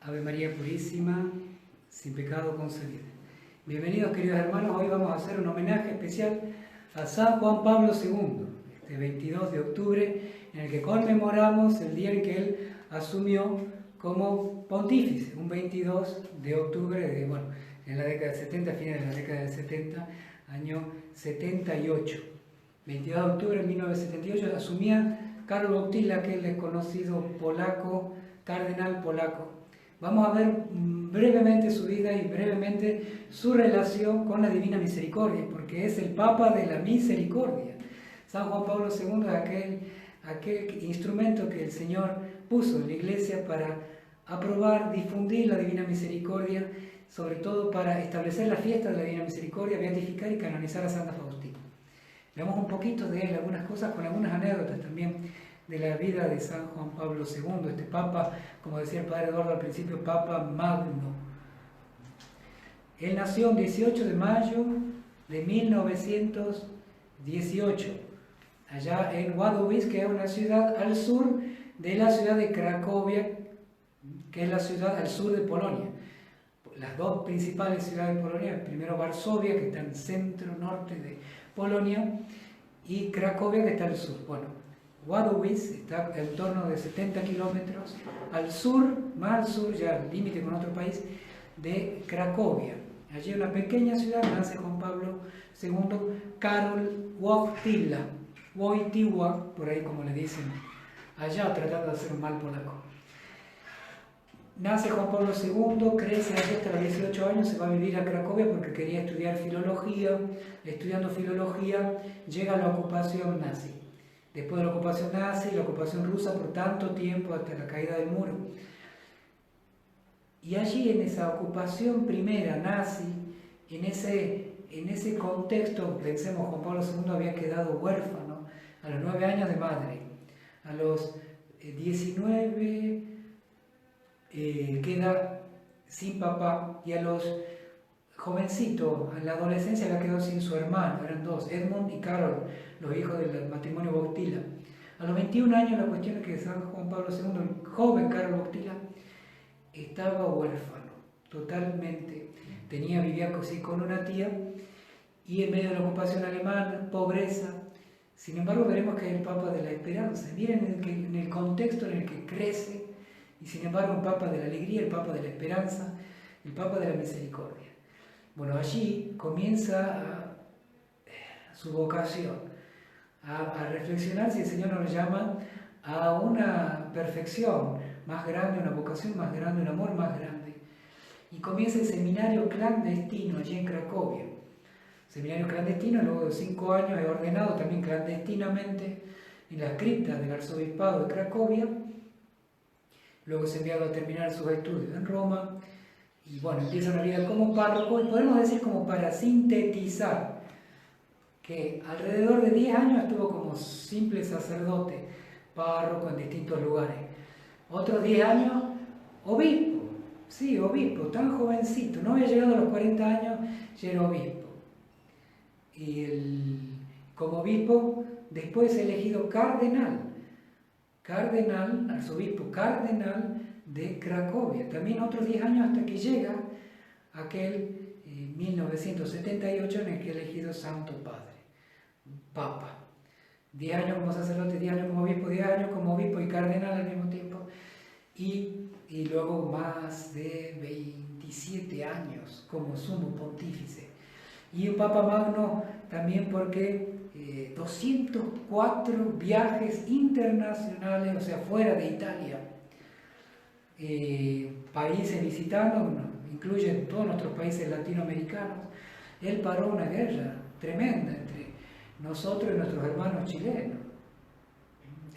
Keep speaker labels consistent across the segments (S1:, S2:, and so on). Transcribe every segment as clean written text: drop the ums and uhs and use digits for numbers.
S1: Ave María Purísima, sin pecado concebida. Bienvenidos, queridos hermanos. Hoy vamos a hacer un homenaje especial a San Juan Pablo II, este 22 de octubre, en el que conmemoramos el día en que él asumió como pontífice, un 22 de octubre, en la década del 70, fines de la década del 70, año 78. 22 de octubre de 1978 asumía Karol Wojtyła, aquel desconocido polaco, cardenal polaco. Vamos a ver brevemente su vida y brevemente su relación con la Divina Misericordia, porque es el Papa de la Misericordia. San Juan Pablo II es aquel instrumento que el Señor puso en la Iglesia para aprobar, difundir la Divina Misericordia, sobre todo para establecer la fiesta de la Divina Misericordia, beatificar y canonizar a Santa Faustina. Veamos un poquito de él, algunas cosas con algunas anécdotas también de la vida de San Juan Pablo II, este Papa, como decía el Padre Eduardo al principio, Papa Magno. Él nació el 18 de mayo de 1918, allá en Wadowice, que es una ciudad al sur de la ciudad de Cracovia, que es la ciudad al sur de Polonia. Las dos principales ciudades de Polonia, primero Varsovia, que está en el centro-norte de Polonia, y Cracovia, que está al sur. Bueno, Wadowice está en torno de 70 kilómetros al sur, más al sur, ya al límite con otro país, de Cracovia. Allí en una pequeña ciudad nace Juan Pablo II, Karol Wojtyła, por ahí como le dicen allá, tratando de hacer un mal polaco. Nace Juan Pablo II, crece allí hasta los 18 años, se va a vivir a Cracovia porque quería estudiar filología. Estudiando filología llega a la ocupación nazi. Después de la ocupación nazi, la ocupación rusa por tanto tiempo hasta la caída del muro. Y allí en esa ocupación primera nazi, en ese contexto, pensemos, Juan Pablo II había quedado huérfano a los 9 años de madre. A los 19 queda sin papá, y a los jovencitos, en la adolescencia, había quedado sin su hermano, eran dos, Edmund y Karol, los hijos del matrimonio Wojtyła. A los 21 años, la cuestión es que San Juan Pablo II, el joven Karol Wojtyła, estaba huérfano, totalmente. Vivía así con una tía, y en medio de la ocupación alemana, pobreza. Sin embargo, veremos que es el Papa de la Esperanza. Miren en el contexto en el que crece, y sin embargo, el Papa de la Alegría, el Papa de la Esperanza, el Papa de la Misericordia. Bueno, allí comienza su vocación, a reflexionar si el Señor nos llama a una perfección más grande, una vocación más grande, un amor más grande. Y comienza el seminario clandestino allí en Cracovia. Seminario clandestino, luego de 5 años es ordenado también clandestinamente en la cripta del arzobispado de Cracovia. Luego es enviado a terminar sus estudios en Roma. Y bueno, empieza una vida como párroco, y podemos decir, como para sintetizar, que alrededor de 10 años estuvo como simple sacerdote, párroco en distintos lugares. Otros 10 años, obispo, sí, obispo, tan jovencito, no había llegado a los 40 años, ya era obispo. Y como obispo, después elegido arzobispo cardenal de Cracovia. También otros 10 años hasta que llega aquel 1978 en el que es elegido Santo Padre, Papa. 10 años como sacerdote, 10 años como obispo, 10 años como obispo y cardenal al mismo tiempo, y luego más de 27 años como sumo pontífice. Y un Papa Magno también porque 204 viajes internacionales, o sea, fuera de Italia, países visitando, incluyen todos nuestros países latinoamericanos. Él paró una guerra tremenda entre nosotros y nuestros hermanos chilenos.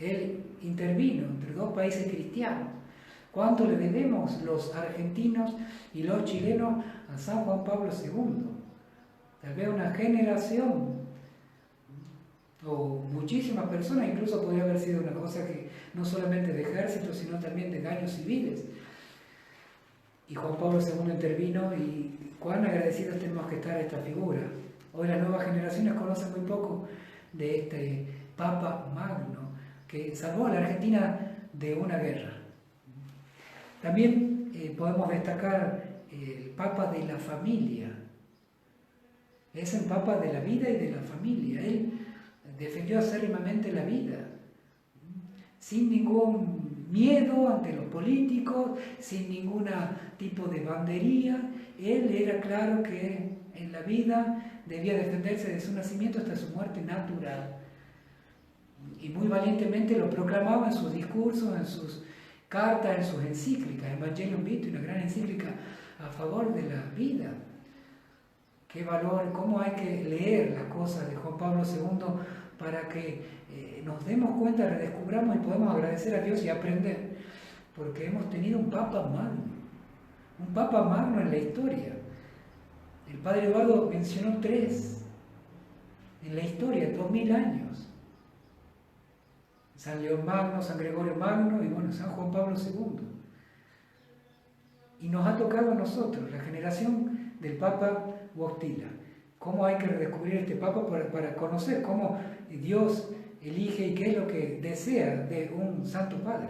S1: Él intervino entre dos países cristianos. ¿Cuánto le debemos los argentinos y los chilenos a San Juan Pablo II? Tal vez una generación, o muchísimas personas, incluso podría haber sido una cosa que no solamente de ejército, sino también de daños civiles. Y Juan Pablo II intervino, y cuán agradecidos tenemos que estar a esta figura. Hoy las nuevas generaciones conocen muy poco de este Papa Magno, que salvó a la Argentina de una guerra. También podemos destacar el Papa de la familia. Es el Papa de la vida y de la familia. Él defendió acérrimamente la vida, sin ningún miedo ante los políticos, sin ningún tipo de bandería. Él era claro que en la vida debía defenderse de su nacimiento hasta su muerte natural. Y muy valientemente lo proclamaba en sus discursos, en sus cartas, en sus encíclicas. Evangelium Vitae, una gran encíclica a favor de la vida. Qué valor, cómo hay que leer las cosas de Juan Pablo II para que nos demos cuenta, redescubramos y podemos agradecer a Dios y aprender, porque hemos tenido un Papa magno en la historia. El Padre Eduardo mencionó 3 en la historia, 2000 años. San León Magno, San Gregorio Magno y bueno, San Juan Pablo II. Y nos ha tocado a nosotros, la generación del Papa Wojtyla. ¿Cómo hay que redescubrir este Papa para conocer cómo Dios elige y qué es lo que desea de un Santo Padre?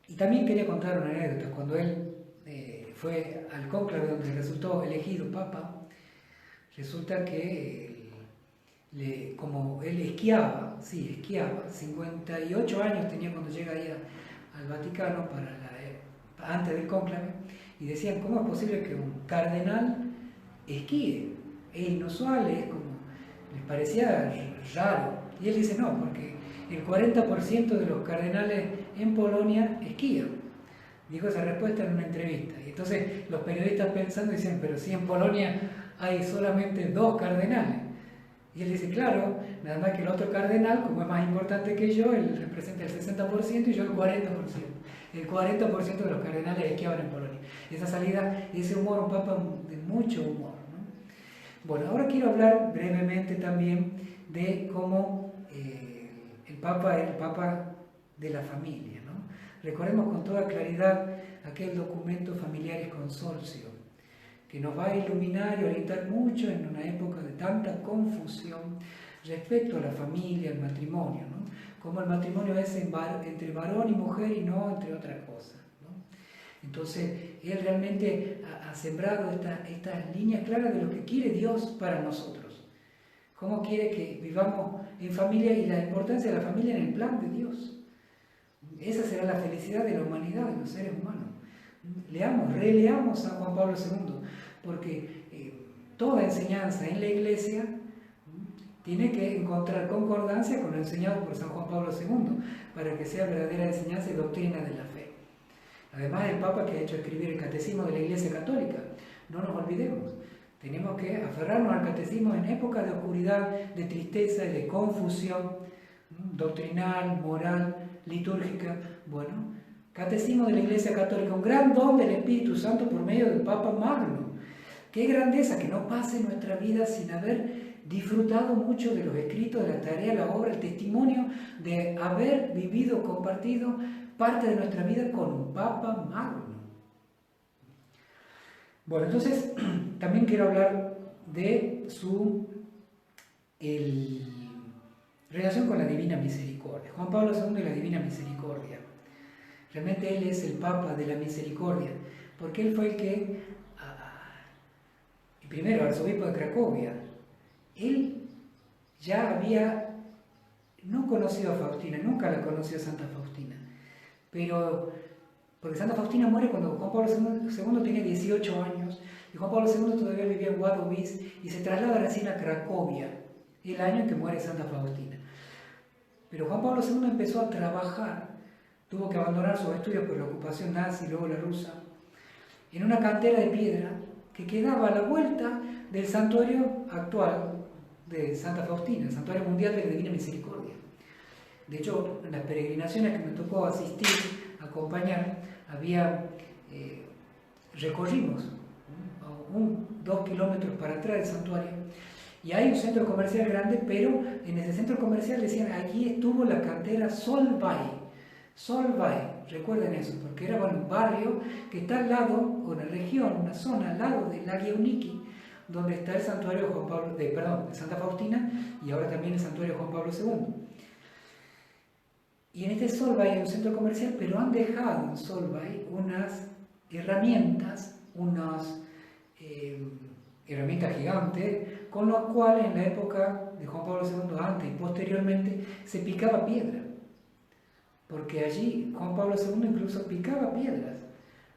S1: Y también quería contar una anécdota. Cuando él fue al cónclave donde resultó elegido Papa, resulta que como él esquiaba, 58 años tenía cuando llega ahí al Vaticano antes del cónclave, y decían, ¿cómo es posible que un cardenal esquíe? Es inusual, les parecía raro. Y él dice, no, porque el 40% de los cardenales en Polonia esquían. Dijo esa respuesta en una entrevista. Y entonces los periodistas pensando dicen, pero si en Polonia hay solamente 2 cardenales. Y él dice, claro, nada más que el otro cardenal, como es más importante que yo, él representa el 60% y yo el 40%. El 40% de los cardenales esquiaban en Polonia. Esa salida, ese humor, un Papa de mucho humor, ¿no? Bueno, ahora quiero hablar brevemente también de cómo el Papa es el Papa de la familia, ¿no? Recordemos con toda claridad aquel documento Familiaris Consortio, que nos va a iluminar y orientar mucho en una época de tanta confusión respecto a la familia, al matrimonio, ¿no? Como el matrimonio es entre varón y mujer y no entre otra cosa, ¿no? Entonces, él realmente ha sembrado estas líneas claras de lo que quiere Dios para nosotros. Cómo quiere que vivamos en familia y la importancia de la familia en el plan de Dios. Esa será la felicidad de la humanidad, de los seres humanos. Releamos San Juan Pablo II, porque toda enseñanza en la Iglesia tiene que encontrar concordancia con lo enseñado por San Juan Pablo II, para que sea verdadera enseñanza y doctrina de la fe. Además, el Papa que ha hecho escribir el Catecismo de la Iglesia Católica, no nos olvidemos, tenemos que aferrarnos al Catecismo en épocas de oscuridad, de tristeza y de confusión doctrinal, moral, litúrgica. Bueno, Catecismo de la Iglesia Católica, un gran don del Espíritu Santo por medio del Papa Magno. Qué grandeza que no pase nuestra vida sin haber disfrutado mucho de los escritos, de la tarea, la obra, el testimonio de haber vivido, compartido parte de nuestra vida con un Papa Magno. Bueno, entonces también quiero hablar de su relación con la Divina Misericordia. Juan Pablo II y la Divina Misericordia. Realmente él es el Papa de la Misericordia, porque él fue el que, primero arzobispo de Cracovia, él ya había no conocido a Faustina, nunca la conoció a Santa Faustina, pero porque Santa Faustina muere cuando Juan Pablo II tenía 18 años, y Juan Pablo II todavía vivía en Wadowice y se traslada recién a Cracovia, el año en que muere Santa Faustina. Pero Juan Pablo II empezó a trabajar, tuvo que abandonar sus estudios por la ocupación nazi y luego la rusa, en una cantera de piedra que quedaba a la vuelta del santuario actual de Santa Faustina, el Santuario Mundial de la Divina Misericordia. De hecho, en las peregrinaciones que me tocó asistir, acompañar, recorrimos 2 kilómetros para atrás del santuario, y hay un centro comercial grande, pero en ese centro comercial decían, allí estuvo la cantera Solvay, recuerden eso, porque era un barrio que está al lado, o una región, una zona al lado de Lagia Uniki, donde está el santuario de Santa Faustina, y ahora también el santuario Juan Pablo II. Y en este Solvay hay un centro comercial, pero han dejado en Solvay unas herramientas, unas herramientas gigantes, con las cuales en la época de Juan Pablo II, antes y posteriormente, se picaba piedra. Porque allí Juan Pablo II incluso picaba piedras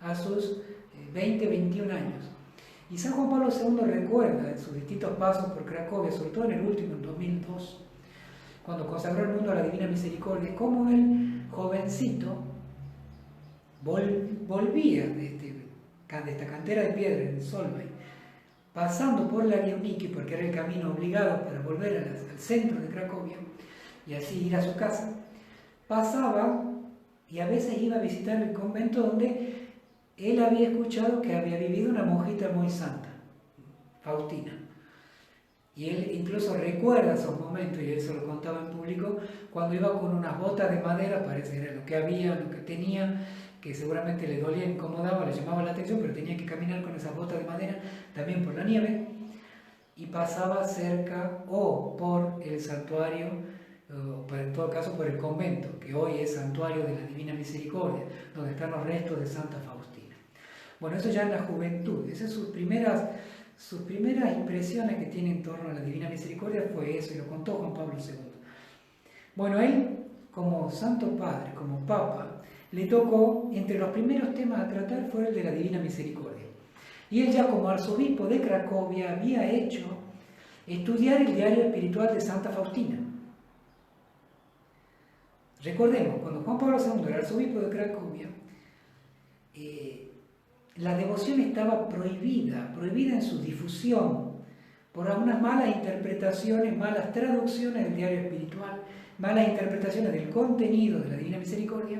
S1: a sus 20, 21 años. Y San Juan Pablo II recuerda en sus distintos pasos por Cracovia, sobre todo en el último, en 2002, cuando consagró el mundo a la Divina Misericordia, cómo el jovencito volvía de esta cantera de piedra en Solvay, pasando por la Liauniki, porque era el camino obligado para volver al centro de Cracovia y así ir a su casa, pasaba y a veces iba a visitar el convento donde él había escuchado que había vivido una monjita muy santa, Faustina. Y él incluso recuerda esos momentos, y él se lo contaba en público, cuando iba con unas botas de madera, parece que era lo que había, lo que tenía, que seguramente le dolía, incomodaba, le llamaba la atención, pero tenía que caminar con esas botas de madera, también por la nieve, y pasaba cerca o por el santuario, o en todo caso por el convento, que hoy es Santuario de la Divina Misericordia, donde están los restos de Santa Faustina. Bueno, eso ya en la juventud, esas son sus primeras impresiones que tiene en torno a la Divina Misericordia fue eso, y lo contó Juan Pablo II. Bueno, él, como Santo Padre, como Papa, le tocó, entre los primeros temas a tratar fue el de la Divina Misericordia. Y él ya como arzobispo de Cracovia había hecho estudiar el diario espiritual de Santa Faustina. Recordemos, cuando Juan Pablo II era arzobispo de Cracovia, la devoción estaba prohibida en su difusión, por unas malas interpretaciones, malas traducciones del diario espiritual, malas interpretaciones del contenido de la Divina Misericordia.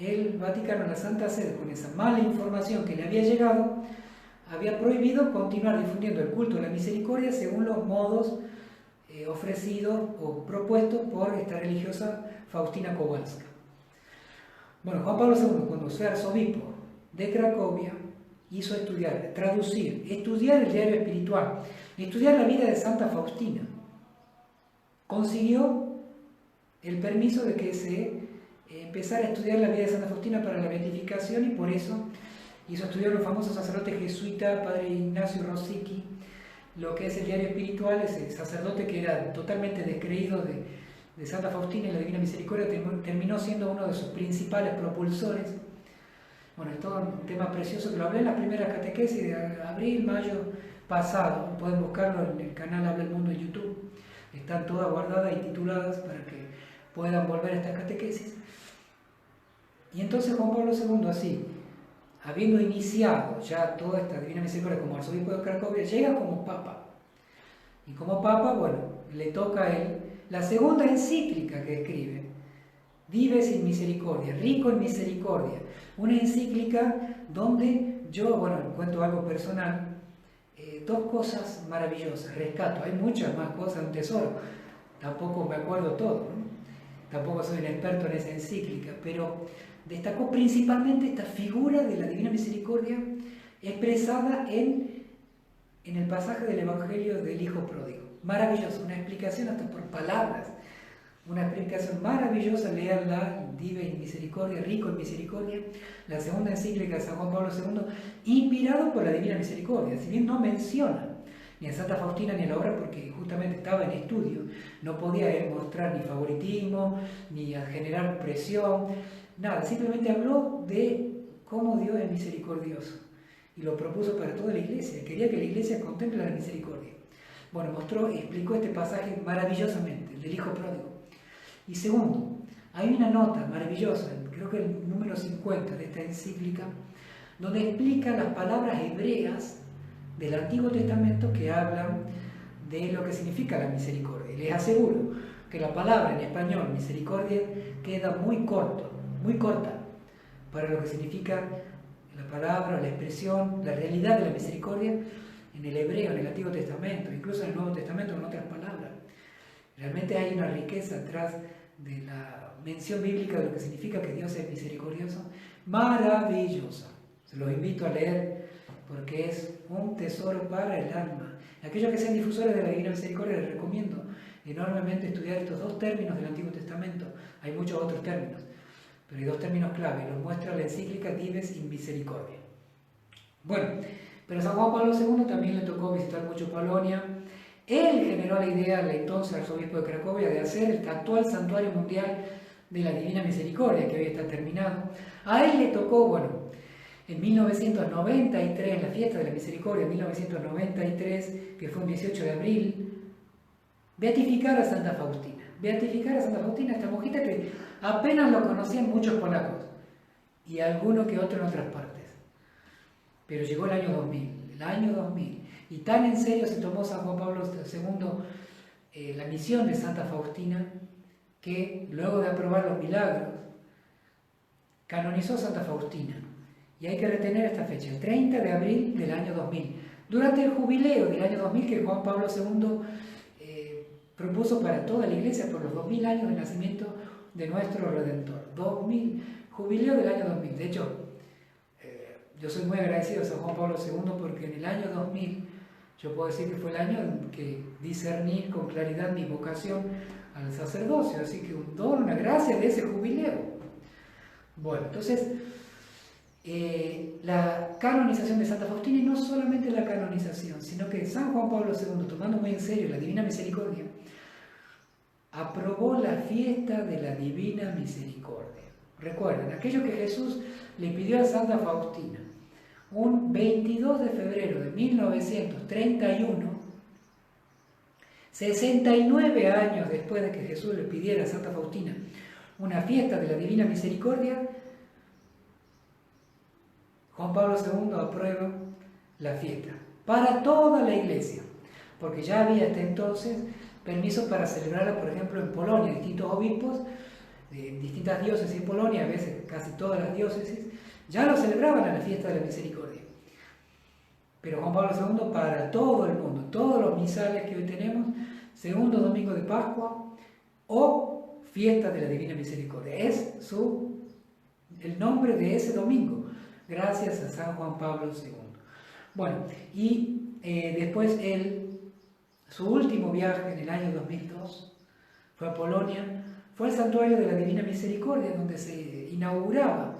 S1: El Vaticano, la Santa Sede, con esa mala información que le había llegado, había prohibido continuar difundiendo el culto de la misericordia según los modos ofrecidos o propuestos por esta religiosa Faustina Kowalska. Bueno, Juan Pablo II, cuando fue arzobispo de Cracovia, hizo estudiar, traducir, estudiar el diario espiritual, estudiar la vida de Santa Faustina. Consiguió el permiso de que se empezara a estudiar la vida de Santa Faustina para la beatificación, y por eso hizo estudiar los famosos sacerdotes jesuita, padre Ignacio Rosicki, lo que es el diario espiritual. Ese sacerdote que era totalmente descreído de Santa Faustina y la Divina Misericordia terminó siendo uno de sus principales propulsores. Bueno, es todo un tema precioso que lo hablé en las primeras catequesis de abril, mayo pasado. Pueden buscarlo en el canal Habla el Mundo de YouTube. Están todas guardadas y tituladas para que puedan volver a estas catequesis. Y entonces Juan Pablo II, así, habiendo iniciado ya toda esta Divina Misericordia como arzobispo de Cracovia, llega como Papa. Y como Papa, bueno, le toca a él la segunda encíclica que escribe, Vive sin misericordia, rico en misericordia. Una encíclica donde yo, bueno, cuento algo personal, dos cosas maravillosas, rescato. Hay muchas más cosas, un tesoro. Tampoco me acuerdo todo, ¿no? Tampoco soy un experto en esa encíclica, pero destacó principalmente esta figura de la Divina Misericordia expresada en el pasaje del Evangelio del Hijo Pródigo. Maravilloso, una explicación hasta por palabras. Una explicación maravillosa, leerla, Vive en misericordia, rico en misericordia, la segunda encíclica de San Juan Pablo II, inspirado por la Divina Misericordia. Si bien no menciona ni a Santa Faustina ni a la obra, porque justamente estaba en estudio, no podía él mostrar ni favoritismo, ni a generar presión, nada, simplemente habló de cómo Dios es misericordioso y lo propuso para toda la Iglesia. Quería que la Iglesia contemple la misericordia. Bueno, explicó este pasaje maravillosamente, el del Hijo Pródigo. Y segundo, hay una nota maravillosa, creo que el número 50 de esta encíclica, donde explica las palabras hebreas del Antiguo Testamento que hablan de lo que significa la misericordia. Y les aseguro que la palabra en español, misericordia, queda muy corta para lo que significa la palabra, la expresión, la realidad de la misericordia en el hebreo, en el Antiguo Testamento, incluso en el Nuevo Testamento con otras palabras. Realmente hay una riqueza atrás de la mención bíblica de lo que significa que Dios es misericordioso, maravillosa. Se los invito a leer porque es un tesoro para el alma. Aquellos que sean difusores de la Divina Misericordia les recomiendo enormemente estudiar estos dos términos del Antiguo Testamento. Hay muchos otros términos, pero hay dos términos clave, los muestra la encíclica Dives in Misericordia. Bueno, pero a San Juan Pablo II también le tocó visitar mucho Polonia. Él generó la idea al entonces arzobispo de Cracovia de hacer el actual santuario mundial de la Divina Misericordia, que hoy está terminado. A él le tocó, bueno, en 1993, en la fiesta de la Misericordia, en 1993, que fue un 18 de abril, beatificar a Santa Faustina. Beatificar a Santa Faustina, esta monjita que apenas lo conocían muchos polacos y alguno que otro en otras partes. Pero llegó el año 2000, y tan en serio se tomó San Juan Pablo II la misión de Santa Faustina, que luego de aprobar los milagros, canonizó Santa Faustina. Y hay que retener esta fecha, el 30 de abril del año 2000, durante el jubileo del año 2000 que Juan Pablo II propuso para toda la Iglesia por los 2000 años de nacimiento de nuestro Redentor. 2000, jubileo del año 2000. De hecho, yo soy muy agradecido a San Juan Pablo II porque en el año 2000 yo puedo decir que fue el año en que discerní con claridad mi vocación al sacerdocio, así que un don, una gracia de ese jubileo. Bueno, entonces, la canonización de Santa Faustina, y no solamente la canonización, sino que San Juan Pablo II, tomando muy en serio la Divina Misericordia, aprobó la fiesta de la Divina Misericordia. Recuerden, aquello que Jesús le pidió a Santa Faustina, un 22 de febrero de 1931, 69 años después de que Jesús le pidiera a Santa Faustina una fiesta de la Divina Misericordia, Juan Pablo II aprueba la fiesta para toda la Iglesia, porque ya había hasta entonces permiso para celebrarla, por ejemplo, en Polonia, distintos obispos de distintas diócesis en Polonia, a veces casi todas las diócesis, ya lo celebraban a la fiesta de la Misericordia. Pero Juan Pablo II para todo el mundo, todos los misales que hoy tenemos, segundo domingo de Pascua o fiesta de la Divina Misericordia, es el nombre de ese domingo, gracias a San Juan Pablo II. Bueno, y después su último viaje en el año 2002 fue a Polonia, fue al santuario de la Divina Misericordia, donde se inauguraba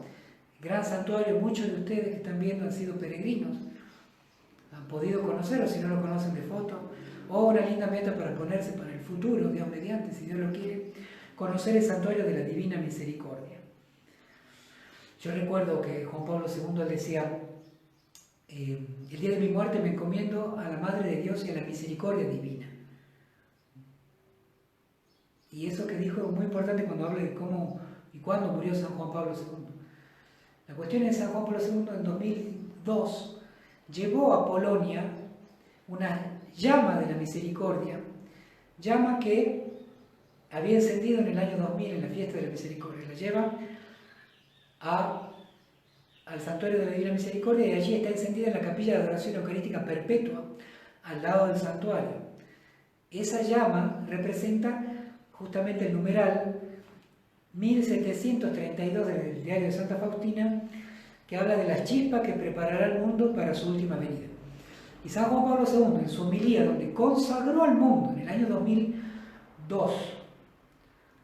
S1: el gran santuario. Muchos de ustedes que están viendo han sido peregrinos, han podido conocerlo, si no lo conocen de foto, o una linda meta para ponerse para el futuro, Dios mediante, si Dios lo quiere, conocer el santuario de la Divina Misericordia. Yo recuerdo que Juan Pablo II decía, el día de mi muerte me encomiendo a la Madre de Dios y a la misericordia divina. Y eso que dijo es muy importante cuando habla de cómo y cuándo murió San Juan Pablo II. La cuestión es que San Juan Pablo II en 2002 llevó a Polonia una llama de la misericordia, llama que había encendido en el año 2000 en la fiesta de la misericordia. La lleva al santuario de la Divina Misericordia y allí está encendida en la capilla de adoración eucarística perpetua al lado del santuario. Esa llama representa justamente el numeral 1732 del diario de Santa Faustina, que habla de las chispas que preparará el mundo para su última venida. Y San Juan Pablo II, en su homilía, donde consagró al mundo en el año 2002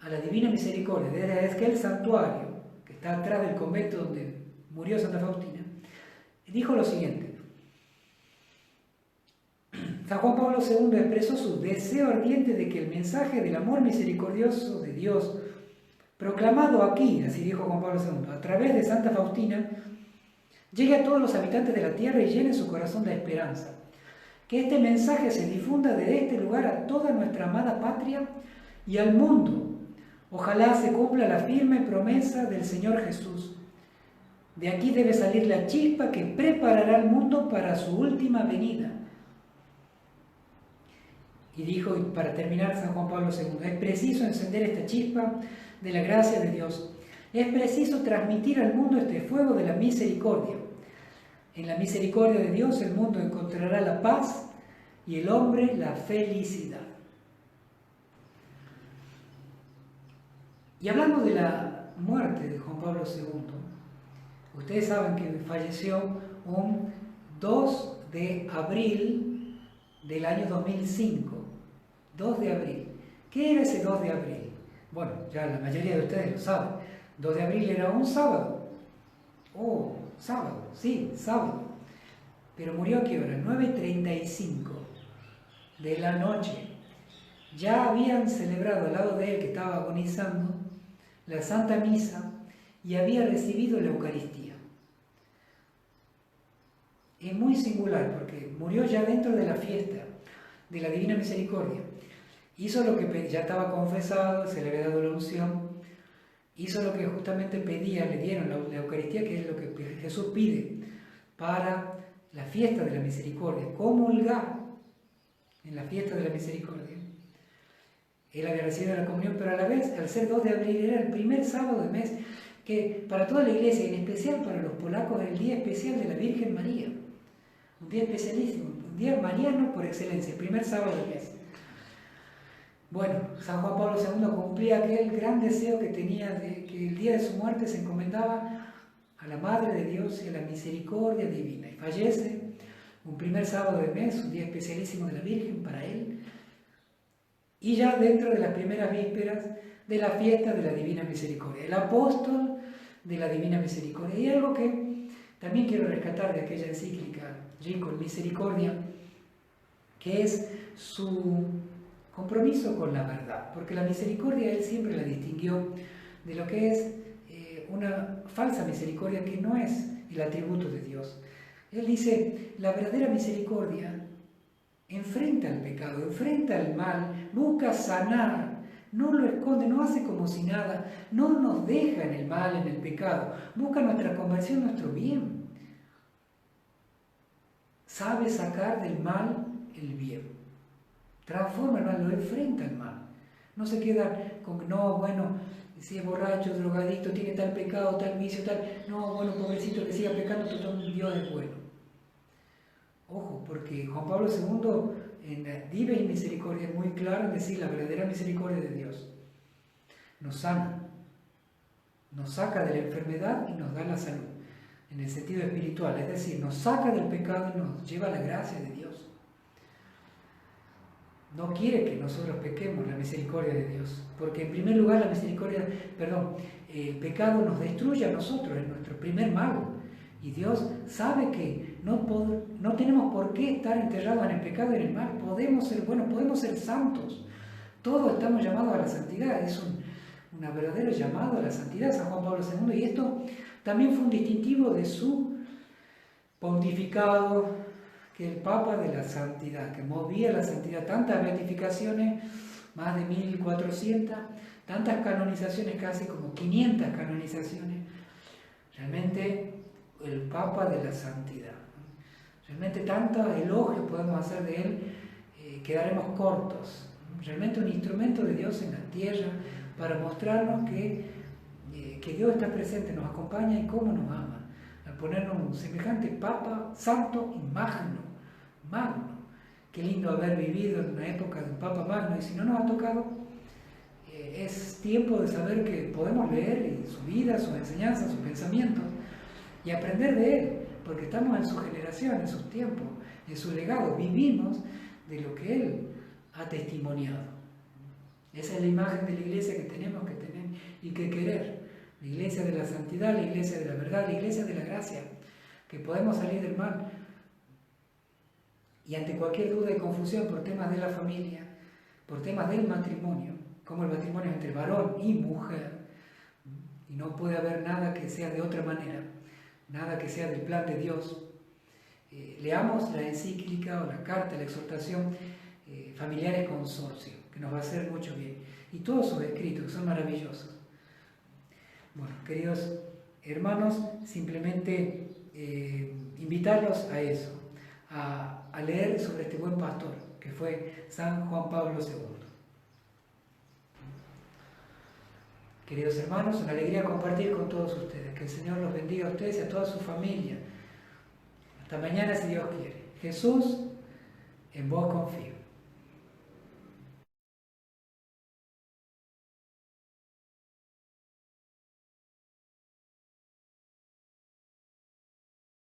S1: a la Divina Misericordia, desde aquel santuario que está atrás del convento donde murió Santa Faustina, dijo lo siguiente: San Juan Pablo II expresó su deseo ardiente de que el mensaje del amor misericordioso de Dios, proclamado aquí, así dijo Juan Pablo II, a través de Santa Faustina, llegue a todos los habitantes de la tierra y llene su corazón de esperanza. Que este mensaje se difunda de este lugar a toda nuestra amada patria y al mundo. Ojalá se cumpla la firme promesa del Señor Jesús. De aquí debe salir la chispa que preparará al mundo para su última venida. Y dijo, y para terminar, San Juan Pablo II, es preciso encender esta chispa de la gracia de Dios. Es preciso transmitir al mundo este fuego de la misericordia. En la misericordia de Dios el mundo encontrará la paz y el hombre la felicidad. Y hablando de la muerte de Juan Pablo II, ustedes saben que falleció un 2 de abril del año 2005. 2 de abril. ¿Qué era ese 2 de abril? Bueno, ya la mayoría de ustedes lo saben. 2 de abril era un sábado. Oh, sábado, sí, sábado. Pero murió a qué hora? 9:35 de la noche. Ya habían celebrado al lado de él, que estaba agonizando, la Santa Misa y había recibido la Eucaristía. Es muy singular porque murió ya dentro de la fiesta de la Divina Misericordia. Hizo lo que ya estaba confesado, se le había dado la unción, hizo lo que justamente pedía, le dieron la Eucaristía, que es lo que Jesús pide para la fiesta de la misericordia, comulgar en la fiesta de la misericordia. Él había recibido la comunión, pero a la vez, al ser 2 de abril, era el primer sábado del mes, que para toda la iglesia, en especial para los polacos, es el día especial de la Virgen María. Un día especialísimo, un día mariano por excelencia, el primer sábado del mes. Bueno, San Juan Pablo II cumplía aquel gran deseo que tenía de que el día de su muerte se encomendaba a la Madre de Dios y a la misericordia divina. Y fallece un primer sábado del mes, un día especialísimo de la Virgen para él, y ya dentro de las primeras vísperas de la fiesta de la Divina Misericordia, el apóstol de la Divina Misericordia. Y algo que también quiero rescatar de aquella encíclica, Con Misericordia, que es su compromiso con la verdad, porque la misericordia él siempre la distinguió de lo que es una falsa misericordia, que no es el atributo de Dios. Él dice, la verdadera misericordia enfrenta el pecado, enfrenta el mal, busca sanar, no lo esconde, no hace como si nada, no nos deja en el mal, en el pecado, busca nuestra conversión, nuestro bien. Sabe sacar del mal el bien, transforma el mal, lo enfrenta el mal. No se queda con, no, bueno, si es borracho, drogadicto, tiene tal pecado, tal vicio, tal, no, bueno, pobrecito, que siga pecando, todo Dios es bueno. Ojo, porque Juan Pablo II en Dives y Misericordia es muy claro en decir la verdadera misericordia de Dios. Nos sana, nos saca de la enfermedad y nos da la salud, en el sentido espiritual, es decir, nos saca del pecado y nos lleva a la gracia de Dios. No quiere que nosotros pequemos la misericordia de Dios, porque en primer lugar el pecado nos destruye a nosotros, es nuestro primer mal. Y Dios sabe que no tenemos por qué estar enterrados en el pecado y en el mal. Podemos ser buenos, podemos ser santos. Todos estamos llamados a la santidad. Es un verdadero llamado a la santidad, San Juan Pablo II. Y esto también fue un distintivo de su pontificado, que el Papa de la Santidad, que movía la santidad, tantas beatificaciones, más de 1400, tantas canonizaciones, casi como 500 canonizaciones. Realmente el Papa de la Santidad. Realmente tantos elogios podemos hacer de él, quedaremos cortos. Realmente un instrumento de Dios en la tierra para mostrarnos que Dios está presente, nos acompaña y cómo nos ama. Al ponernos un semejante Papa santo y magno. Qué lindo haber vivido en una época de un Papa magno, y si no nos ha tocado, es tiempo de saber que podemos leer su vida, sus enseñanzas, sus pensamientos y aprender de él, porque estamos en su generación, en sus tiempos, en su legado, vivimos de lo que él ha testimoniado. Esa es la imagen de la iglesia que tenemos que tener y que querer, la iglesia de la santidad, la iglesia de la verdad, la iglesia de la gracia, que podemos salir del mal. Y ante cualquier duda y confusión por temas de la familia, por temas del matrimonio, como el matrimonio entre varón y mujer, y no puede haber nada que sea de otra manera, nada que sea del plan de Dios, leamos la encíclica o la carta, la exhortación Familiares Consorcio, que nos va a hacer mucho bien, y todos sus escritos, que son maravillosos. Bueno, queridos hermanos, simplemente invitarlos a eso, a leer sobre este buen pastor, que fue San Juan Pablo II. Queridos hermanos, una alegría compartir con todos ustedes. Que el Señor los bendiga a ustedes y a toda su familia. Hasta mañana, si Dios quiere. Jesús, en vos confío.